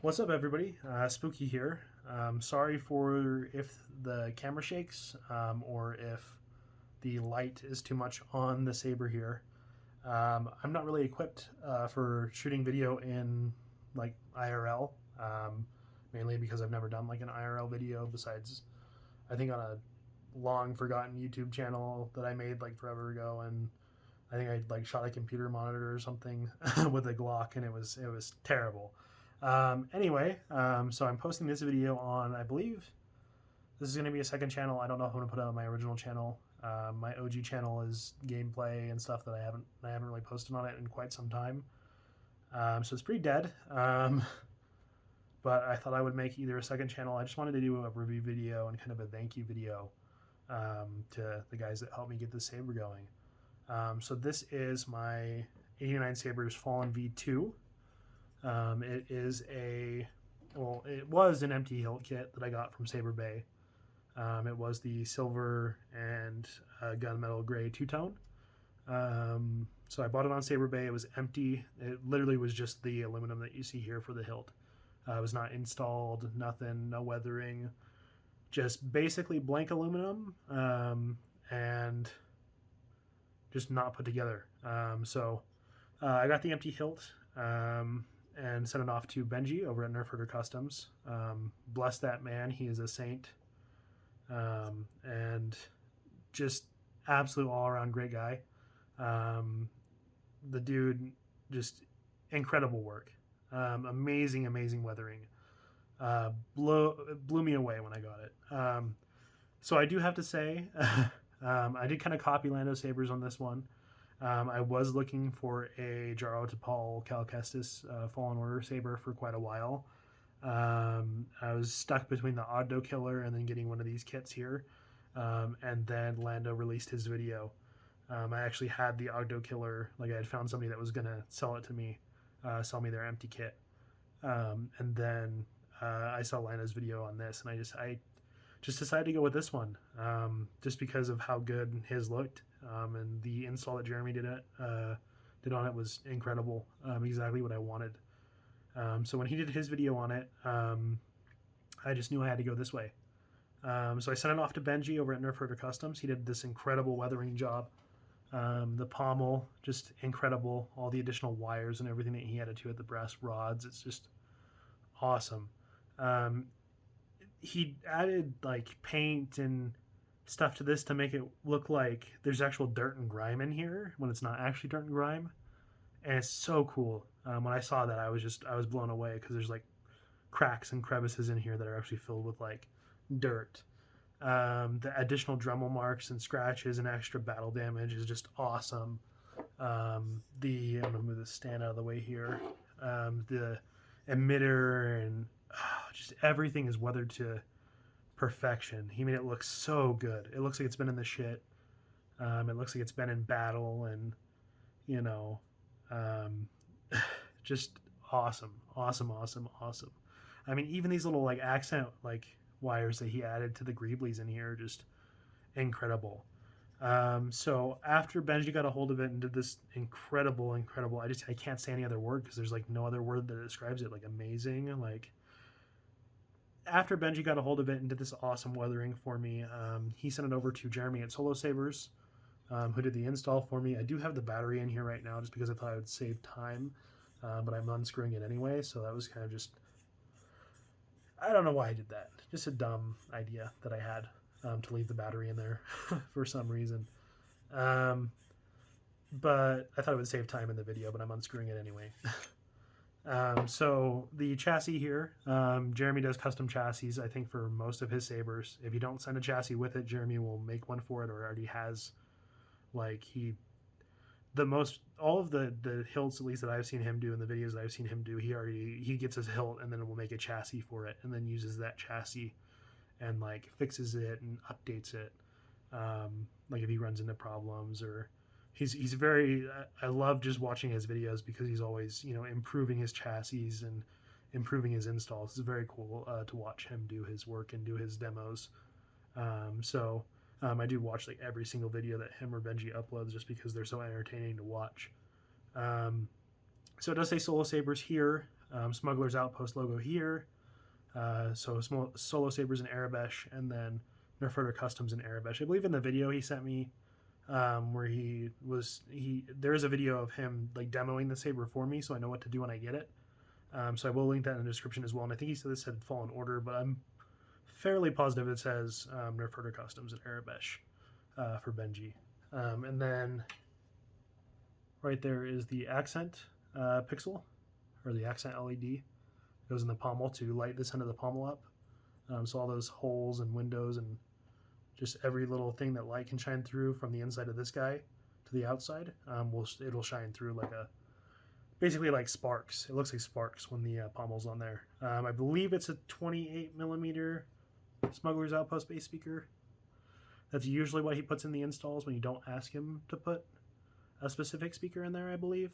What's up, everybody? Spooky here. Sorry for if the camera shakes or if the light is too much on the Saber here. I'm not really equipped for shooting video in like IRL, mainly because I've never done like an IRL video besides I think on a long forgotten YouTube channel that I made like forever ago, and I think I like shot a computer monitor or something with a Glock, and it was terrible. Anyway, so I'm posting this video on, I believe this is going to be a second channel. I don't know if I'm going to put it on my original channel. My OG channel is gameplay and stuff that I haven't really posted on it in quite some time. So it's pretty dead. But I thought I would make either a second channel. I just wanted to do a review video and kind of a thank you video to the guys that helped me get this Saber going. So this is my 89Sabers Fallen V2. It is it was an empty hilt kit that I got from Saber Bay. It was the silver and gunmetal gray two-tone. So I bought it on Saber Bay. It was empty. It literally was just the aluminum that you see here for the hilt. It was not installed, nothing, no weathering, just basically blank aluminum and just not put together. So I got the empty hilt and sent it off to Benji over at Nerf Herder Customs. Bless that man, he is a saint, and just absolute all-around great guy. The dude, just incredible work. Amazing weathering. Blew me away when I got it. So I do have to say, I did kind of copy Lando Sabers on this one. I was looking for a Jaro Tapal Cal Kestis Fallen Order Saber for quite a while. I was stuck between the Ogdo Killer and then getting one of these kits here. And then Lando released his video. I actually had the Ogdo Killer, like I had found somebody that was going to sell it to me, sell me their empty kit. And then I saw Lando's video on this, and I just decided to go with this one, just because of how good his looked. And the install that Jeremy did on it was incredible, exactly what I wanted. So when he did his video on it, I just knew I had to go this way. So I sent it off to Benji over at Nerf Herder Customs. He did this incredible weathering job. The pommel, just incredible. All the additional wires and everything that he added to it, the brass rods, it's just awesome. He added like paint and stuff to this to make it look like there's actual dirt and grime in here when it's not actually dirt and grime, and it's so cool. When I saw that, I was blown away, because there's like cracks and crevices in here that are actually filled with like dirt. The additional Dremel marks and scratches and extra battle damage is just awesome. I'm gonna move this stand out of the way here. The emitter and just everything is weathered to perfection. He made it look so good. It looks like it's been in the shit. It looks like it's been in battle, and just awesome. I mean, even these little like accent like wires that he added to the greeblies in here are just incredible. So after Benji got a hold of it and did this incredible, I can't say any other word, because there's like no other word that describes it, like amazing. Like, after Benji got a hold of it and did this awesome weathering for me, he sent it over to Jeremy at SoloSabers, who did the install for me. I do have the battery in here right now just because I thought I would save time, but I'm unscrewing it anyway, so that was kind of just, I don't know why I did that. Just a dumb idea that I had, to leave the battery in there for some reason. But I thought it would save time in the video, but I'm unscrewing it anyway. So the chassis here, Jeremy does custom chassis, I think, for most of his Sabers. If you don't send a chassis with it, Jeremy will make one for it, or already has. Like, all of the hilts, at least that I've seen him do in the videos that I've seen him do, he gets his hilt and then will make a chassis for it, and then uses that chassis and like fixes it and updates it. Like if he runs into problems, or he's very, I love just watching his videos, because he's always, improving his chassis and improving his installs. It's very cool to watch him do his work and do his demos. I do watch like every single video that him or Benji uploads, just because they're so entertaining to watch. So it does say SoloSabers here. Smuggler's Outpost logo here. So SoloSabers in Arabesh, and then Nerf Herder Customs in Arabesh. I believe in the video he sent me, where there is a video of him like demoing the saber for me, so I know what to do when I get it. So I will link that in the description as well. And I think he said this had fallen order, but I'm fairly positive it says Nerf Herder Customs in Arabesh for Benji. And then right there is the accent pixel, or the accent LED. Goes in the pommel to light this end of the pommel up. So all those holes and windows and just every little thing that light can shine through from the inside of this guy to the outside, it'll shine through like basically like sparks. It looks like sparks when the pommel's on there. I believe it's a 28mm Smuggler's Outpost bass speaker. That's usually what he puts in the installs when you don't ask him to put a specific speaker in there, I believe.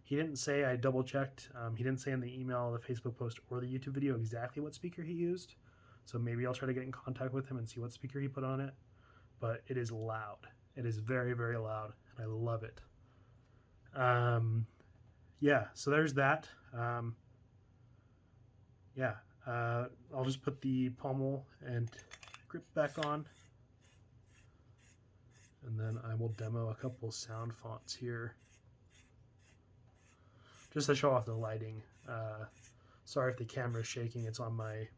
He didn't say, I double checked. He didn't say in the email, the Facebook post, or the YouTube video exactly what speaker he used. So maybe I'll try to get in contact with him and see what speaker he put on it. But it is loud. It is very, very loud, and I love it. Yeah, so there's that. I'll just put the pommel and grip back on. And then I will demo a couple sound fonts here, just to show off the lighting. Sorry if the camera is shaking. It's on my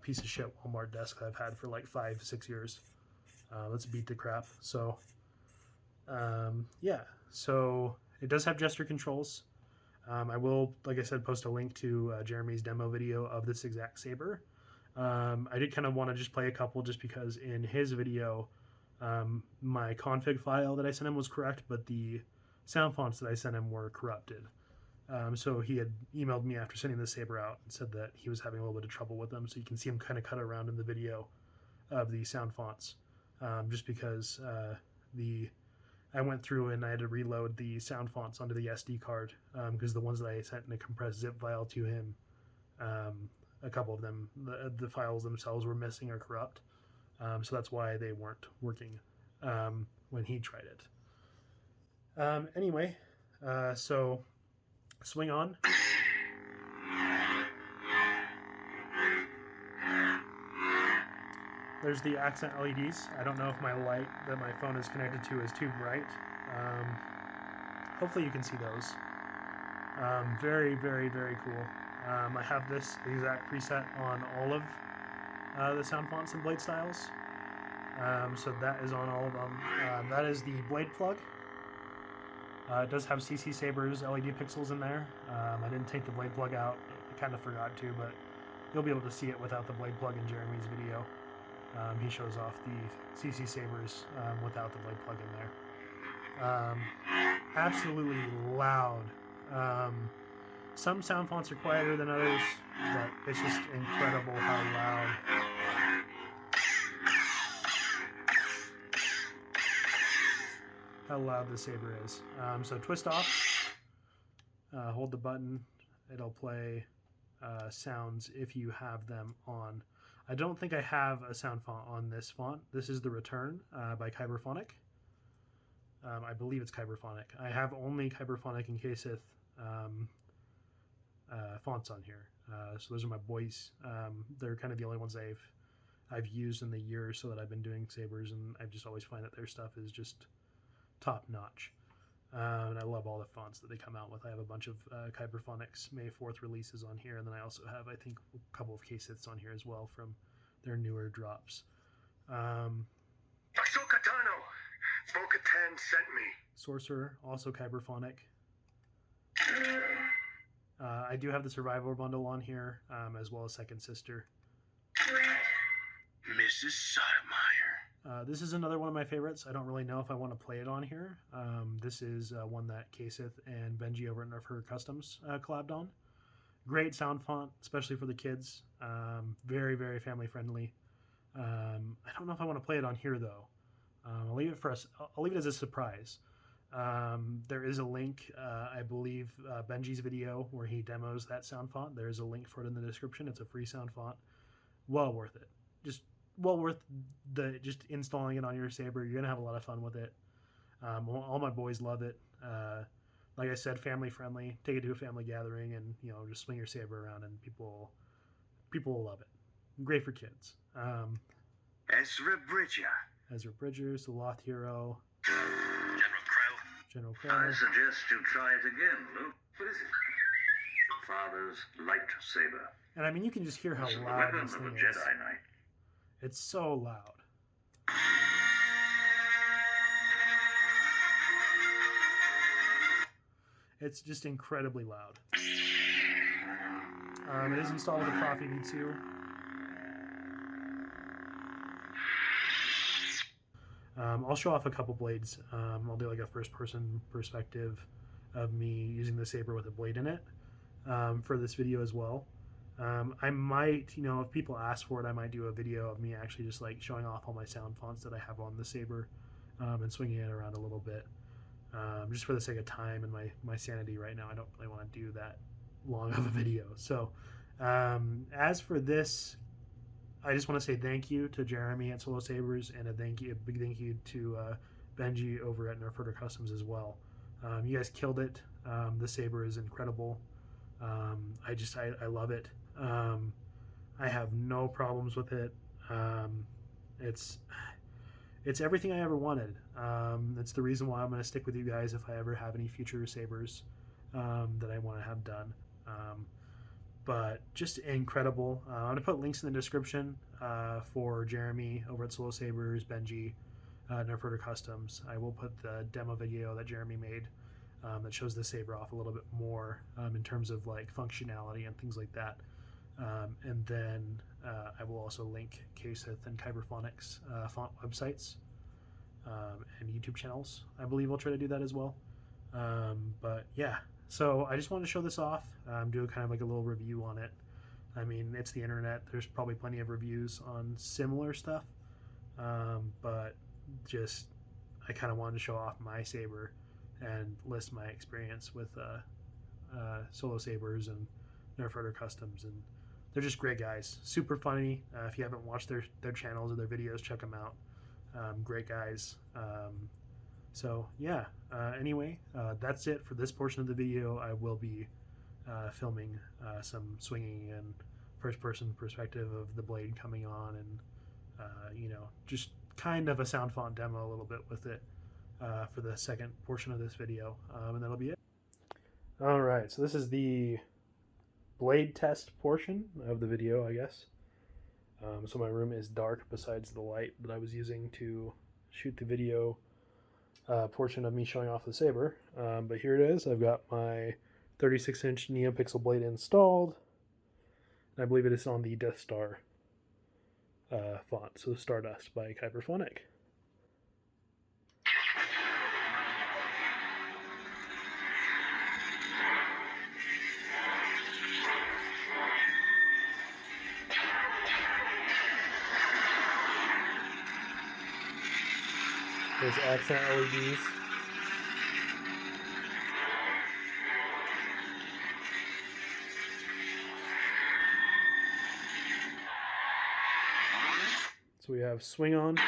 piece of shit Walmart desk that I've had for like 5-6 years. Let's beat the crap. So so it does have gesture controls. I will, like I said, post a link to Jeremy's demo video of this exact saber. I did kind of want to just play a couple just because in his video my config file that I sent him was correct, but the sound fonts that I sent him were corrupted. So he had emailed me after sending the saber out and said that he was having a little bit of trouble with them. So you can see him kind of cut around in the video of the sound fonts, just because I went through and I had to reload the sound fonts onto the SD card, because the ones that I sent in a compressed zip file to him, a couple of them, the files themselves were missing or corrupt. So that's why they weren't working when he tried it. Anyway, so swing on. There's the accent LEDs. I don't know if my light that my phone is connected to is too bright. Hopefully you can see those. Very, very, very cool. I have this exact preset on all of the sound fonts and blade styles. So that is on all of them. That is the blade plug. It does have SoloSabers LED pixels in there. I didn't take the blade plug out. I kind of forgot to, but you'll be able to see it without the blade plug in Jeremy's video. He shows off the SoloSabers without the blade plug in there. Absolutely loud. Some sound fonts are quieter than others, but it's just incredible how loud the saber is. So twist off, hold the button, it'll play sounds if you have them on. I don't think I have a sound font on this font. This is the Return by Kyberphonic. I believe it's Kyberphonic. I have only Kyberphonic and Ksith fonts on here. So those are my boys. They're kind of the only ones I've used in the year or so that I've been doing sabers, and I just always find that their stuff is just top notch. And I love all the fonts that they come out with. I have a bunch of Kyberphonic's May 4th releases on here, and then I also have, I think, a couple of Ksiths on here as well from their newer drops. Bo-Katan sent me. Sorcerer, also Kyberphonic. I do have the Survivor bundle on here, as well as Second Sister. Mrs. Sotomayor. This is another one of my favorites. I don't really know if I want to play it on here. This is one that Ksith and Benji over at Nerf Herder Customs collabed on. Great sound font, especially for the kids. Very, very family friendly. I don't know if I want to play it on here though. I'll leave it for us. I'll leave it as a surprise. There is a link, I believe, Benji's video where he demos that sound font. There is a link for it in the description. It's a free sound font. Well worth it. Just well worth just installing it on your saber. You're gonna have a lot of fun with it. All my boys love it. like I said, family friendly. Take it to a family gathering and, you know, just swing your saber around and people will love it. Great for kids. Ezra Bridgers, the Loth Hero. General Crow. I suggest you try it again, Luke. What is it? Father's Lightsaber. And I mean, you can just hear how This is the loud weapon this of thing a is. Jedi Knight. It's so loud. It's just incredibly loud. It is installed with a Prof EV2. I'll show off a couple blades. I'll do like a first-person perspective of me using the saber with a blade in it for this video as well. I might, you know, if people ask for it, I might do a video of me actually just like showing off all my sound fonts that I have on the saber and swinging it around a little bit. Just for the sake of time and my sanity right now, I don't really want to do that long of a video. So as for this, I just want to say thank you to Jeremy at SoloSabers and a big thank you to Benji over at Nerf Customs as well. You guys killed it. The saber is incredible. I love it. I have no problems with it. It's everything I ever wanted. It's the reason why I'm going to stick with you guys if I ever have any future sabers that I want to have done. But just incredible. I'm going to put links in the description for Jeremy over at SoloSabers, Benji, Nerf Customs. I will put the demo video that Jeremy made that shows the saber off a little bit more in terms of like functionality and things like that. And then I will also link Ksith and Kyberphonics font websites and YouTube channels. I believe I'll try to do that as well. But yeah, so I just wanted to show this off, do kind of like a little review on it. I mean, it's the internet. There's probably plenty of reviews on similar stuff, but just I kind of wanted to show off my saber and list my experience with SoloSabers and Nerf Customs, and they're just great guys, super funny. If you haven't watched their channels or their videos, check them out. Great guys. So yeah, anyway, that's it for this portion of the video. I will be filming some swinging and first-person perspective of the blade coming on, and you know, just kind of a sound font demo a little bit with it for the second portion of this video, and that'll be it. All right, so this is the blade test portion of the video, I guess. So my room is dark besides the light that I was using to shoot the video portion of me showing off the saber. But here it is. I've got my 36-inch NeoPixel blade installed. I believe it is on the Death Star font, so Stardust by Kyberphonic. There's accent LEDs. So we have swing on.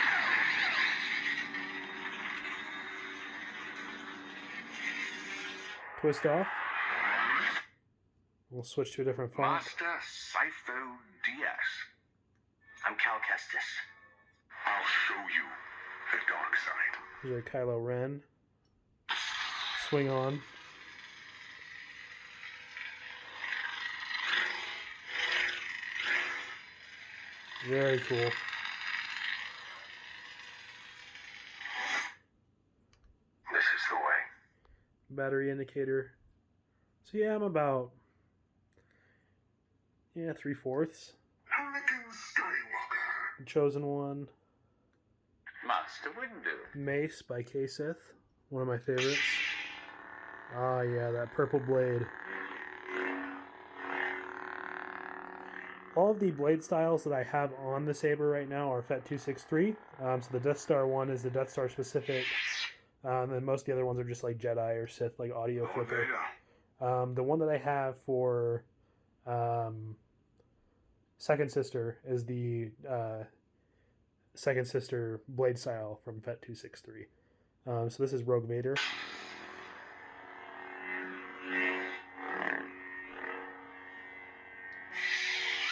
Twist off. We'll switch to a different font. Master Sipho DS. I'm Cal Kestis. I'll show you the dark side. There's a Kylo Ren. Swing on. Very cool. This is the way. Battery indicator. So yeah, I'm about 3/4. Anakin Skywalker. The Chosen One. Master Windu. Mace by Ksith, one of my favorites. Ah, yeah, that purple blade. All of the blade styles that I have on the saber right now are FET 263. So the Death Star one is the Death Star specific, and most of the other ones are just like Jedi or Sith, like audio flicker. The one that I have for Second Sister is the Second Sister blade style from FET 263. So this is Rogue Vader.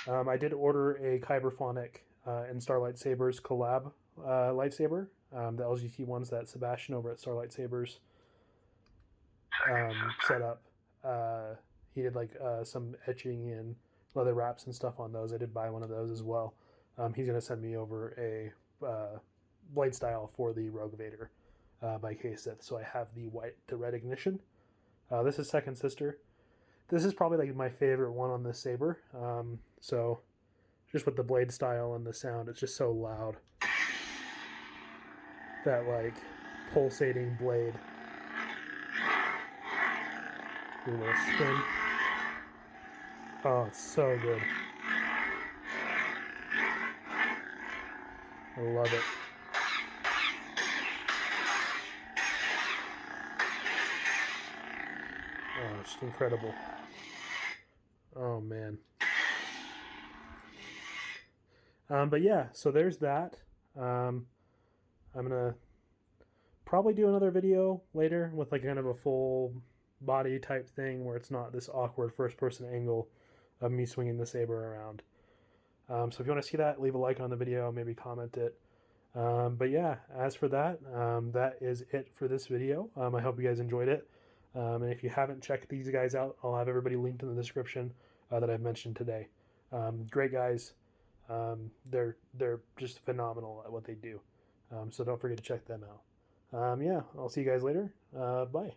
I did order a Kyberphonic and Starlight Sabers collab lightsaber, the LGT ones that Sebastian over at Starlight Sabers set up. He did like some etching and leather wraps and stuff on those. I did buy one of those as well. He's going to send me over a blade style for the Rogue Vader by Ksith. So I have the white to red ignition. This is Second Sister. This is probably like my favorite one on this saber. So just with the blade style and the sound, it's just so loud. That like pulsating blade. A little spin. Oh, it's so good. I love it. Oh, it's just incredible. Oh, man. But yeah, so there's that. I'm going to probably do another video later with like kind of a full body type thing where it's not this awkward first person angle of me swinging the saber around. So if you want to see that, leave a like on the video, maybe comment it. But yeah, as for that, that is it for this video. I hope you guys enjoyed it. And if you haven't checked these guys out, I'll have everybody linked in the description that I've mentioned today. Great guys. They're just phenomenal at what they do. So don't forget to check them out. Yeah, I'll see you guys later. Bye.